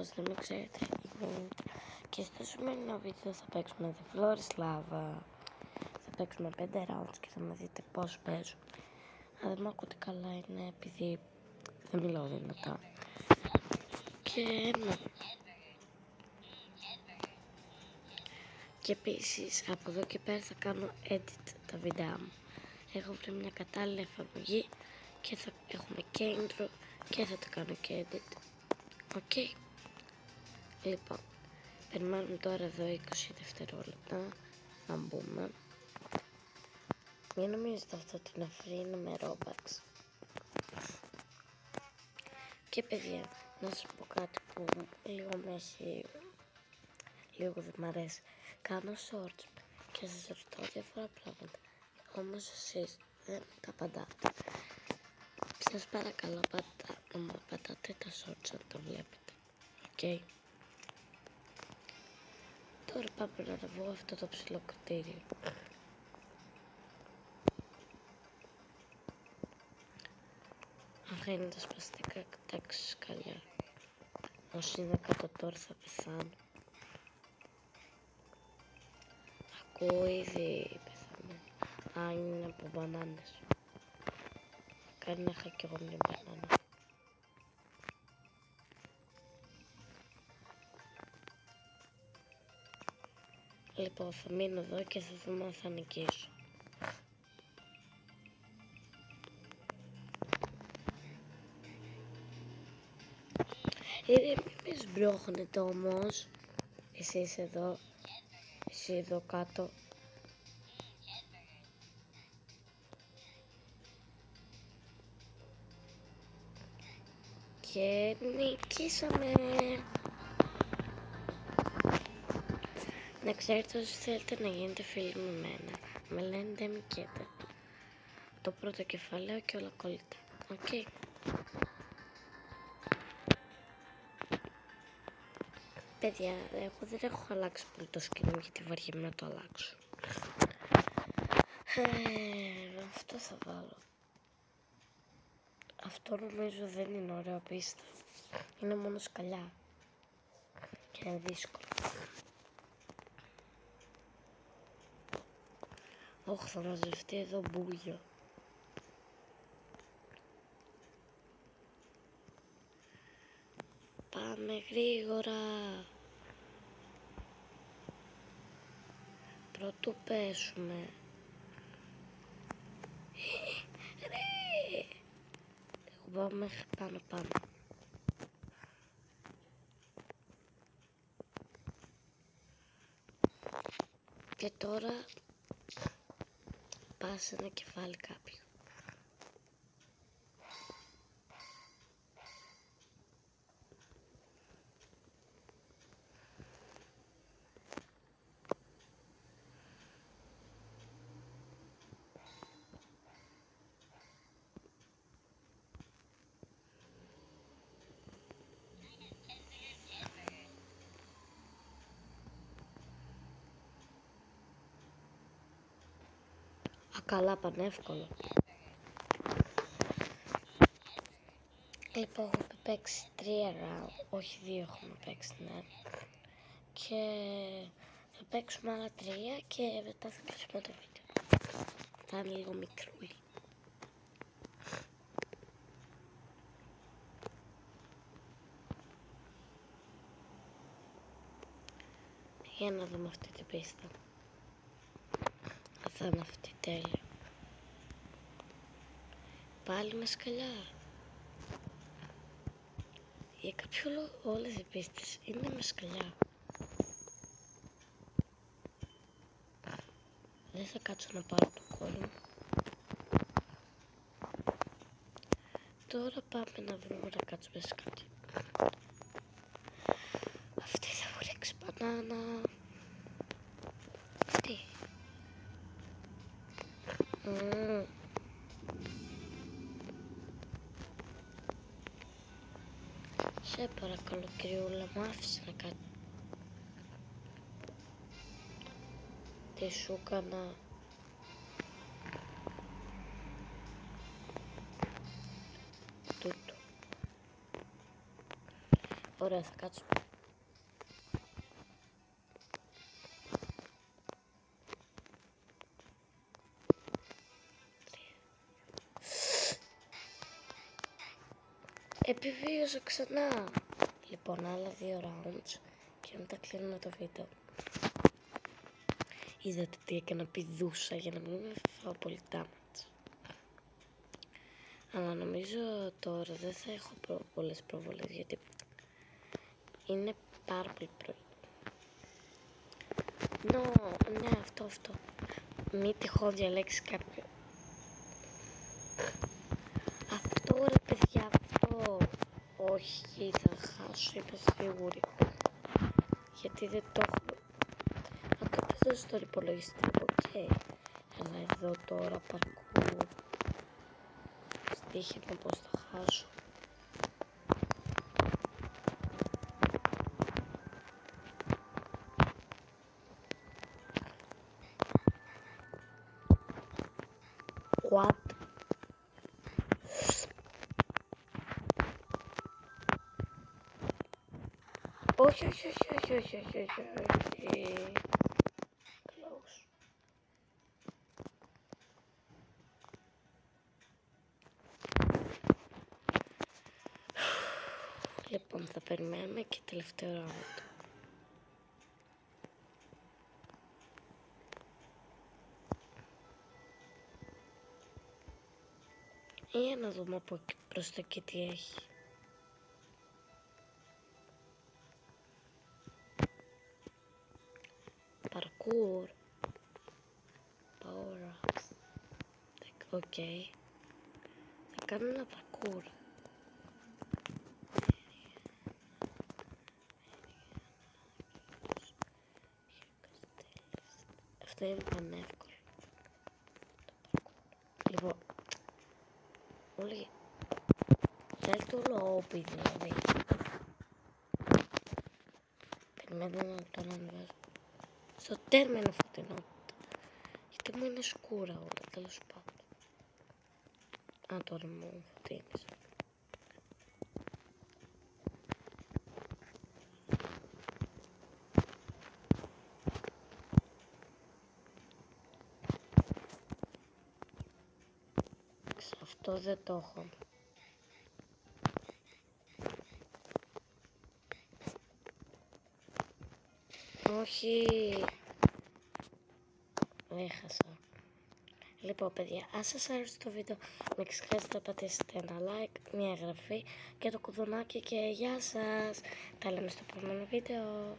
όσοι δεν με ξέρετε, και στο σημερινό βίντεο θα παίξουμε The Floor is Lava. Θα παίξουμε 5 rounds και θα με δείτε πώς παίζω. Αν δεν με ακούτε καλά είναι επειδή δεν μιλάω δυνατά. Και επίσης από εδώ και πέρα θα κάνω edit τα βίντεο μου. Έχω βρει μια κατάλληλη εφαρμογή και θα έχουμε και intro και θα τα κάνω και edit. Οκ. Λοιπόν, περιμένουμε τώρα εδώ 20 δευτερόλεπτα να μπούμε. Μην νομίζετε αυτό ότι είναι free, είναι με Robux. Και παιδιά, να σας πω κάτι που λίγο με έχει, λίγο δεν μ' αρέσει. Κάνω shorts και σας ρωτάω διάφορα πράγματα, όμως εσείς δεν τα απαντάτε. Σας παρακαλώ να μου απαντάτε τα shorts αν τα βλέπετε. Οκ. Τώρα πάμε να αναβώ αυτό το ψηλό κτίριο. Αυτά είναι τα σπαστικά τάξη σκαλιά. Όσοι είναι κάτω τώρα θα πεθάνω. Ακούω ήδη πεθαμένο. Α, είναι από μπανάνες. Κάνει να είχα κι εγώ μια μπανάνα. Λοιπόν, θα μείνω εδώ και θα δούμε αν θα νικήσω. Μην με σμπρώχνετε όμως. Εσείς εδώ, εσύ εδώ κάτω. Και νικήσαμε. Να ξέρετε, όσοι θέλετε να γίνετε φίλοι με μένα, με λένε Ντεμικέτα. Το πρώτο κεφαλαίο και όλα κόλλητα. Οκ. Παιδιά, εγώ δεν έχω αλλάξει πολύ το skin μου γιατί βαριέμαι να το αλλάξω. Αυτό θα βάλω. Αυτό νομίζω δεν είναι ωραίο πίστα. Είναι μόνο σκαλιά. Και είναι δύσκολο. Όχι, θα μαζευτεί εδώ μπούλιο. Πάμε γρήγορα. Πρωτού πέσουμε. Ρε. Εγώ πάω μέχρι πάνω. Και τώρα πάω σε ένα κεφάλι κάποιου. Καλά, πανεύκολο. Λοιπόν, έχω παίξει 3 round, όχι 2 έχουμε παίξει, ναι. Και θα παίξουμε άλλα 3 και μετά θα κλείσουμε το βίντεο. Θα είναι λίγο μικρούλι. Για να δούμε αυτή την πίστα. Θα είναι αυτή τέλεια. Πάλι με σκαλιά. Για κάποιο λόγο όλες οι πίστες είναι με σκαλιά. Δεν θα κάτσω να πάρω το κόλλο. Τώρα πάμε να βρούμε να κάτσουμε σε κάτι. Αυτή θα μου ρίξει μπανάνα. Αυτή. Σε παρακαλώ κυριούλα, μου άφησε να κάνω. Τι σου έκανα. Τούτο. Ωραία, θα κάτσω. Επιβίωσα ξανά. Λοιπόν, άλλα 2 rounds και μετά κλείνουμε το βίντεο. Είδατε τι έκανα, πηδούσα για να μην με φάω πολύ damage. Αλλά νομίζω τώρα δεν θα έχω πολλές προβολές γιατί είναι πάρα πολύ πρωί. Ναι, αυτό. Μη τυχόν διαλέξει κάποιο. Αυτό ρε παιδιά, αυτό. Όχι, θα χάσω, είμαι σίγουρη. Γιατί δεν το έχω. Να το παίζω στον υπολογιστή, οκ. Αλλά εδώ τώρα παρκούρ. Στοίχημα πως θα χάσω. What? Όχι. Close. Λοιπόν, θα περιμένουμε και τελευταίο round. Για να δούμε από εκεί προς τα εκεί τι έχει. Parkour. Power ups. Οκ. Θα κάνω ένα parkour. Αυτό είναι πανεύκολο. Λοιπόν. Όλοι. Θέλετε όλο όπι δηλαδή. Περιμένετε να το ανεβάζω. Στο τέρμα είναι φωτεινότητα. Γιατί μου είναι σκούρα όλα, τέλος πάντων. Τώρα μου φωτίνεις. Αυτό δεν το έχω. Όχι. Έχασα. Λοιπόν παιδιά, αν σας άρεσε το βίντεο, μην ξεχάσετε να πατήσετε ένα like, μια εγγραφή και το κουδουνάκι και γεια σας. Τα λέμε στο επόμενο βίντεο.